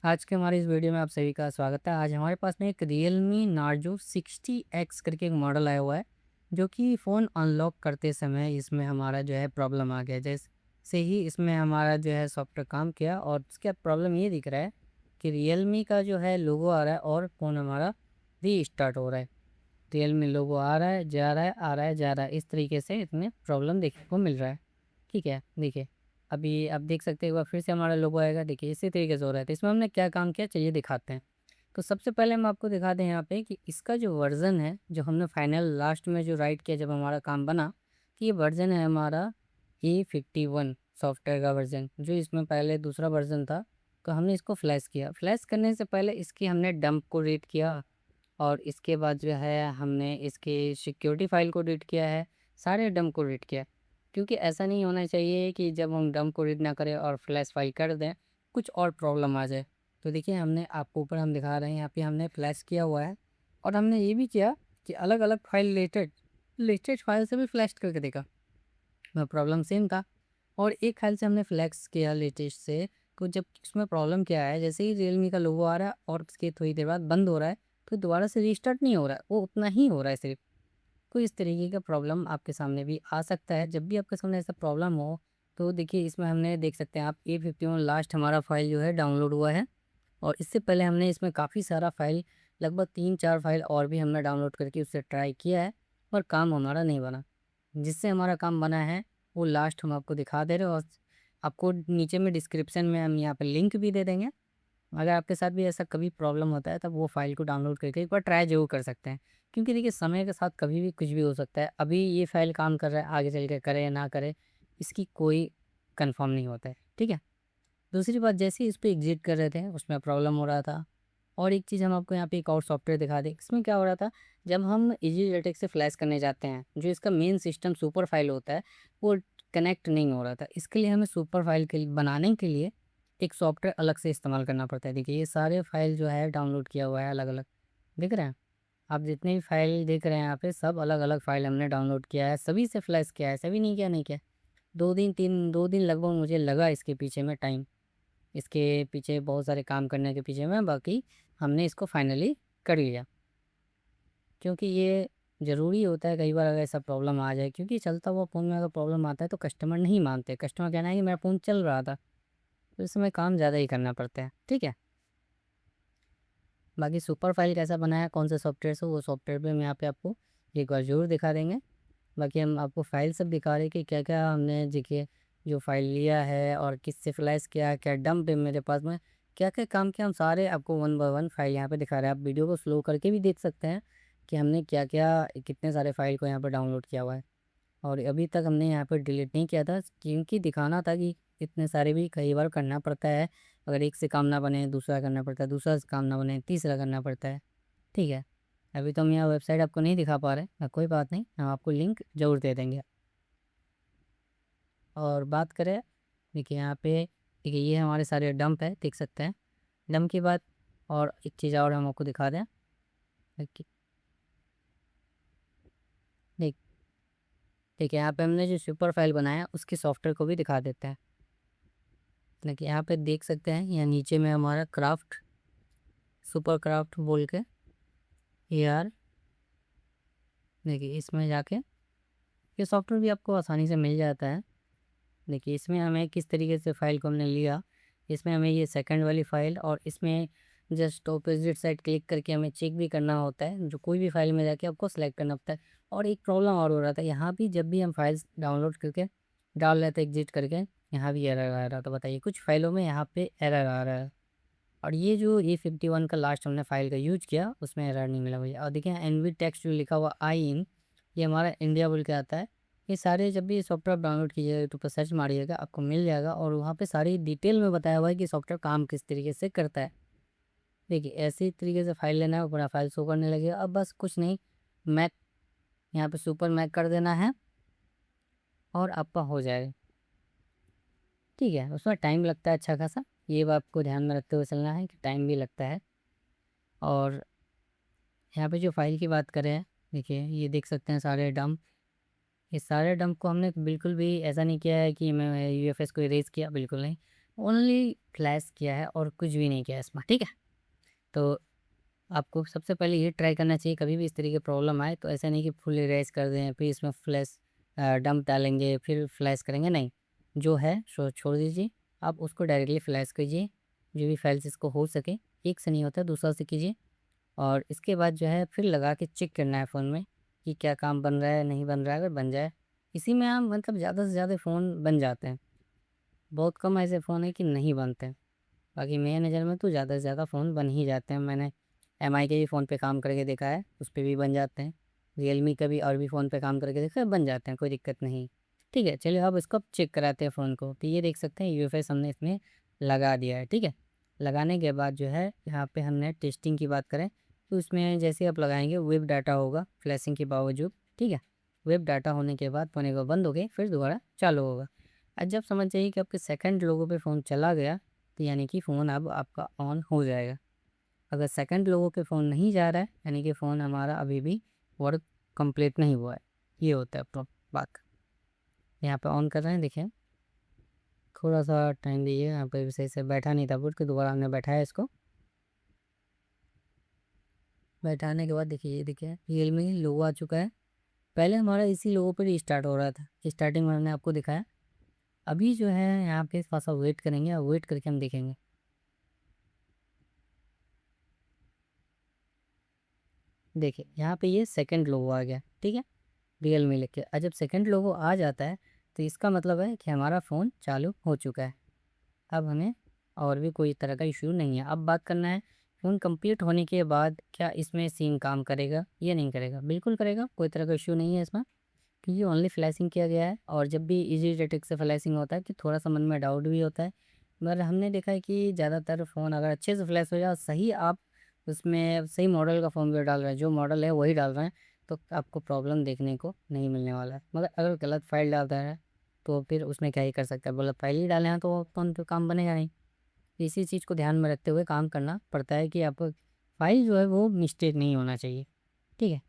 आज के हमारे इस वीडियो में आप सभी का स्वागत है। आज हमारे पास में एक Realme Narzo 60X करके एक मॉडल आया हुआ है, जो कि फ़ोन अनलॉक करते समय इसमें हमारा जो है प्रॉब्लम आ गया। जैसे ही इसमें हमारा जो है सॉफ्टवेयर काम किया और उसके बाद प्रॉब्लम ये दिख रहा है कि Realme का जो है लोगो आ रहा है और फ़ोन हमारा रीस्टार्ट हो रहा है। Realme लोगो आ रहा है, जा रहा है, आ रहा है, जा रहा है। इस तरीके से इसमें प्रॉब्लम देखने को मिल रहा है। ठीक है, देखिए, अभी आप देख सकते हैं एक बार फिर से हमारा लोगो आएगा। देखिए, इसी तरीके से हो रहा है। तो इसमें हमने क्या काम किया, चलिए दिखाते हैं। तो सबसे पहले हम आपको दिखा दें यहाँ पे कि इसका जो वर्ज़न है, जो हमने फाइनल लास्ट में जो राइट किया जब हमारा काम बना, कि ये वर्ज़न है हमारा E51 सॉफ्टवेयर का वर्ज़न। जो इसमें पहले दूसरा वर्ज़न था, तो हमने इसको फ्लैश किया। फ्लैश करने से पहले इसकी हमने डंप को रीड किया और इसके बाद जो है हमने इसकी सिक्योरिटी फ़ाइल को रीड किया है, सारे डंप को रीड किया। क्योंकि ऐसा नहीं होना चाहिए कि जब हम डंप को रीड ना करें और फ्लैश फ़ाइल कर दें, कुछ और प्रॉब्लम आ जाए। तो देखिए, हमने आपको ऊपर हम दिखा रहे हैं, यहाँ पे हमने फ्लैश किया हुआ है और हमने ये भी किया कि अलग-अलग फ़ाइल लिस्टेड फ़ाइल से भी फ्लैश करके देखा, प्रॉब्लम सेम था। और एक फ़ाइल से हमने फ्लैश किया लेटेस्ट से, तो जब उसमें प्रॉब्लम क्या है, जैसे ही रियलमी का लोगो आ रहा है और उसके थोड़ी देर बाद बंद हो रहा है, तो दोबारा से रीस्टार्ट नहीं हो रहा है, वो उतना ही हो रहा है सिर्फ़। तो इस तरीके का प्रॉब्लम आपके सामने भी आ सकता है। जब भी आपके सामने ऐसा प्रॉब्लम हो, तो देखिए, इसमें हमने देख सकते हैं आप A51 लास्ट हमारा फ़ाइल जो है डाउनलोड हुआ है और इससे पहले हमने इसमें काफ़ी सारा फ़ाइल, लगभग 3-4 फ़ाइल और भी हमने डाउनलोड करके उससे ट्राई किया है, पर काम हमारा नहीं बना। जिससे हमारा काम बना है, वो लास्ट हम आपको दिखा दे रहे हैं और आपको नीचे में डिस्क्रिप्शन में हम यहाँ पे लिंक भी दे देंगे। अगर आपके साथ भी ऐसा कभी प्रॉब्लम होता है, तब वो फ़ाइल को डाउनलोड करके एक बार ट्राई ज़रूर कर सकते हैं। क्योंकि देखिए, समय के साथ कभी भी कुछ भी हो सकता है। अभी ये फ़ाइल काम कर रहा है, आगे चल के करे या ना करे, इसकी कोई कन्फर्म नहीं होता है। ठीक है? दूसरी बात, जैसे ही इस पे एग्ज़िट कर रहे थे, उसमें प्रॉब्लम हो रहा था। और एक चीज़ हम आपको यहाँ पे एक और सॉफ्टवेयर दिखा दें, इसमें क्या हो रहा था, जब हम EasyJetX से फ्लैश करने जाते हैं, जो इसका मेन सिस्टम सुपर फ़ाइल होता है, वो कनेक्ट नहीं हो रहा था। इसके लिए हमें सुपर फ़ाइल के बनाने के लिए एक सॉफ्टवेयर अलग से इस्तेमाल करना पड़ता है। देखिए, ये सारे फ़ाइल जो है डाउनलोड किया हुआ है अलग-अलग, दिख रहे हैं? आप जितने भी फ़ाइल देख रहे हैं यहाँ पे, सब अलग-अलग फ़ाइल हमने डाउनलोड किया है, सभी से फ्लैश किया है, सभी नहीं किया। 2 दिन लगभग मुझे लगा इसके पीछे में टाइम। इसके पीछे बहुत सारे काम करने के पीछे में, बाकी हमने इसको फाइनली कर लिया। क्योंकि ये ज़रूरी होता है कई बार अगर ऐसा प्रॉब्लम आ जाए, क्योंकि चलता हुआ फ़ोन में अगर प्रॉब्लम आता है तो कस्टमर नहीं मानते। कस्टमर कहना है कि मेरा फ़ोन चल रहा था, तो इस समय काम ज़्यादा ही करना पड़ता है। ठीक है? बाकी सुपर फाइल कैसा बनाया, कौन से सॉफ्टवेयर से, वो सॉफ्टवेयर पे मैं यहाँ पे आपको एक बार ज़रूर दिखा देंगे। बाकी हम आपको फ़ाइल सब दिखा रहे हैं कि क्या-क्या हमने देखिए जो फ़ाइल लिया है और किससे फ्लैश किया है, क्या डंप है मेरे पास में, क्या-क्या काम किया, हम सारे आपको वन बाय वन फ़ाइल यहाँ पे दिखा रहे हैं। आप वीडियो को स्लो करके भी देख सकते हैं कि हमने क्या-क्या, कितने सारे फ़ाइल को यहाँ पे डाउनलोड किया हुआ है। और अभी तक हमने यहाँ पे डिलीट नहीं किया था, क्योंकि दिखाना था कि इतने सारे भी कई बार करना पड़ता है। अगर एक से काम ना बने, दूसरा करना पड़ता है, दूसरा से काम ना बने, तीसरा करना पड़ता है। ठीक है? अभी तो हम यहाँ वेबसाइट आपको नहीं दिखा पा रहे हैं, कोई बात नहीं, हम आपको लिंक ज़रूर दे देंगे। और बात करें, देखिए यहाँ पे, देखिए ये हमारे सारे डंप है, देख सकते हैं। डंप की बात, और एक चीज़ और हम आपको दिखा दें। देखिए, देख देखिए यहाँ पे हमने जो सुपर फाइल बनाया है, उसके सॉफ्टवेयर को भी दिखा देते हैं। देखिए यहाँ पे देख सकते हैं, यहाँ नीचे में हमारा क्राफ्ट, सुपर क्राफ्ट बोल के, AR, देखिए इसमें जाके ये सॉफ्टवेयर भी आपको आसानी से मिल जाता है। देखिए, इसमें हमें किस तरीके से फ़ाइल को हमने लिया, इसमें हमें ये सेकंड वाली फ़ाइल, और इसमें जस्ट ऑपोज़िट साइड क्लिक करके हमें चेक भी करना होता है, जो कोई भी फ़ाइल में जाके आपको सेलेक्ट करना होता है। और एक प्रॉब्लम और हो रहा था, यहाँ भी जब भी हम फाइल्स डाउनलोड करके डाल रहे थे एग्ज़िट करके, यहाँ भी एरर आ रहा था। बताइए, कुछ फ़ाइलों में यहाँ पे एरर आ रहा है। और ये जो E51 का लास्ट हमने फ़ाइल का यूज़ किया, उसमें एरर नहीं मिला मुझे। और देखिए, एनवी टेक्स्ट जो लिखा हुआ आई इन, ये हमारा इंडिया बोल के आता है। ये सारे जब भी सॉफ्टवेयर डाउनलोड कीजिएगा, यूट्यूब पर सर्च मारिएगा, आपको मिल जाएगा और वहाँ पे सारी डिटेल में बताया हुआ है कि सॉफ्टवेयर काम किस तरीके से करता है। देखिए, ऐसे तरीके से फ़ाइल लेना है, पूरा फ़ाइल शो करने लगेगा। अब बस कुछ नहीं, मैक, यहाँ पे सुपर मैक कर देना है और आपका हो जाएगा। ठीक है? उसमें टाइम लगता है अच्छा खासा, ये बात को ध्यान में रखते हुए चलना है कि टाइम भी लगता है। और यहाँ पे जो फ़ाइल की बात करें, देखिए ये देख सकते हैं सारे डंप। ये सारे डंप को हमने बिल्कुल भी ऐसा नहीं किया है कि मैं UFS को इरेज़ किया, बिल्कुल नहीं। ओनली फ्लैश किया है और कुछ भी नहीं किया है इसमें, ठीक है। तो आपको सबसे पहले ये ट्राई करना चाहिए, कभी भी इस तरीके की प्रॉब्लम आए तो ऐसा नहीं कि फुल इरेज़ कर दें, फिर इसमें फ्लैश डंप डालेंगे, फिर फ्लैश करेंगे, नहीं। जो है सो छोड़ दीजिए, आप उसको डायरेक्टली फ्लैश कीजिए, जो भी फाइल्स इसको हो सके, एक से नहीं होता दूसरा से कीजिए। और इसके बाद जो है फिर लगा के चेक करना है फ़ोन में कि क्या काम बन रहा है, नहीं बन रहा है। अगर बन जाए, इसी में आप मतलब ज़्यादा से ज़्यादा फ़ोन बन जाते हैं। बहुत कम ऐसे फ़ोन हैं कि नहीं बनते हैं। बाकी मेरी नज़र में तो ज़्यादा से ज़्यादा फ़ोन बन ही जाते हैं। मैंने एमआई के भी फ़ोन पे काम करके देखा है, उस पे भी बन जाते हैं। रियलमी का भी और भी फ़ोन पे काम करके देखा है, बन जाते हैं, कोई दिक्कत नहीं। ठीक है, चलिए अब इसको चेक कराते हैं फ़ोन को। तो ये देख सकते हैं यूएफएस हमने इसमें लगा दिया है, ठीक है। लगाने के बाद जो है यहाँ पे हमने टेस्टिंग की बात करें तो इसमें जैसे आप लगाएँगे वेब डाटा होगा फ्लैशिंग के बावजूद, ठीक है। वेब डाटा होने के बाद फ़ोन एक बार बंद हो गई, फिर दोबारा चालू होगा। जब समझ जाइए कि आपके सेकंड लोगो पे फ़ोन चला गया, तो यानी कि फ़ोन अब आपका ऑन हो जाएगा। अगर सेकंड लोगो पे फ़ोन नहीं जा रहा है, यानी कि फ़ोन हमारा अभी भी वर्क कंप्लीट नहीं हुआ है। ये होता है बात। यहाँ पे ऑन कर रहे हैं, देखिए। थोड़ा-सा टाइम दीजिए, यहाँ पे भी सही से बैठा नहीं था बोर्ड, फिर दोबारा हमने बैठाया इसको। बैठाने के बाद देखिए, ये देखिए रियलमी लोगो आ चुका है। पहले हमारा इसी लोगो पर ही स्टार्ट हो रहा था, स्टार्टिंग में हमने आपको दिखाया। अभी जो है यहाँ पे थोड़ा-सा वेट करेंगे और वेट करके हम देखेंगे। देखिए, यहाँ पे ये सेकंड लोगो आ गया, ठीक है? रियलमी लिख के। जब सेकंड लोगो आ जाता है, तो इसका मतलब है कि हमारा फ़ोन चालू हो चुका है। अब हमें और भी कोई तरह का इश्यू नहीं है। अब बात करना है, फ़ोन कंप्लीट होने के बाद क्या इसमें सिम काम करेगा या नहीं करेगा? बिल्कुल करेगा, कोई तरह का इश्यू नहीं है इसमें, क्योंकि ओनली फ्लैशिंग किया गया है। और जब भी ईज़ी जेटेक से फ्लैशिंग होता है, कि थोड़ा-सा मन में डाउट भी होता है। मगर हमने देखा है कि ज़्यादातर फ़ोन अगर अच्छे से फ्लैश हो जाए और सही आप उसमें सही मॉडल का फ़र्मवेयर डाल रहे हैं, जो मॉडल है वही डाल रहे हैं, तो आपको प्रॉब्लम देखने को नहीं मिलने वाला है। मगर अगर गलत फ़ाइल डालता है, तो फिर उसमें क्या ही कर सकता है, गलत फ़ाइल ही डाले हैं तो फ़ोन पे काम बनेगा नहीं। इसी चीज़ को ध्यान में रखते हुए काम करना पड़ता है कि आपको फ़ाइल जो है वो मिस्टेक नहीं होना चाहिए, ठीक है?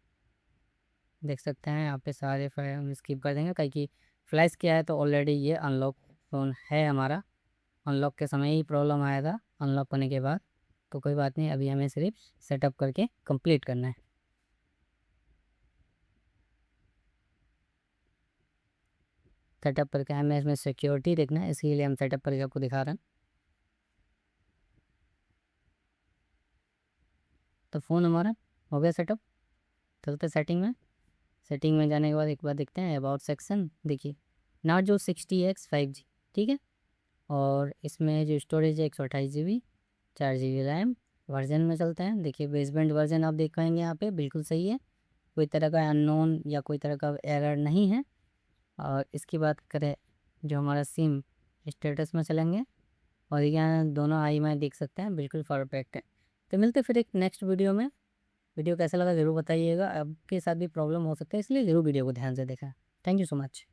देख सकते हैं यहाँ पे सारे फ़ाइल हम स्किप कर देंगे, काहे कि फ्लैश किया है तो ऑलरेडी ये अनलॉक फ़ोन है हमारा। अनलॉक के समय ही प्रॉब्लम आया था, अनलॉक होने के बाद। तो कोई बात नहीं, अभी हमें सिर्फ़ सेटअप करके कंप्लीट करना है। सेटअप करके हमें इसमें सिक्योरिटी देखना है, इसीलिए हम सेटअप करके आपको दिखा रहे हैं। तो फ़ोन हमारा हो गया सेटअप। चलते सेटिंग में। सेटिंग में जाने के बाद एक बार देखते हैं अबाउट सेक्शन, देखिए नार्जो 60X 5G, ठीक है। और इसमें जो स्टोरेज है 128 जीबी, 4 जीबी रैम। वर्जन में चलते हैं, देखिए बेसबैंड वर्जन आप देख पाएंगे यहाँ पे बिल्कुल सही है, कोई तरह का अननोन या कोई तरह का एरर नहीं है। और इसकी बात करें, जो हमारा सिम स्टेटस में चलेंगे, और यहाँ दोनों आई में देख सकते हैं बिल्कुल परफेक्ट है। तो मिलते हैं फिर एक नेक्स्ट वीडियो में। वीडियो कैसा लगा ज़रूर बताइएगा, आपके साथ भी प्रॉब्लम हो सकता है, इसलिए ज़रूर वीडियो को ध्यान से देखा। Thank you so much.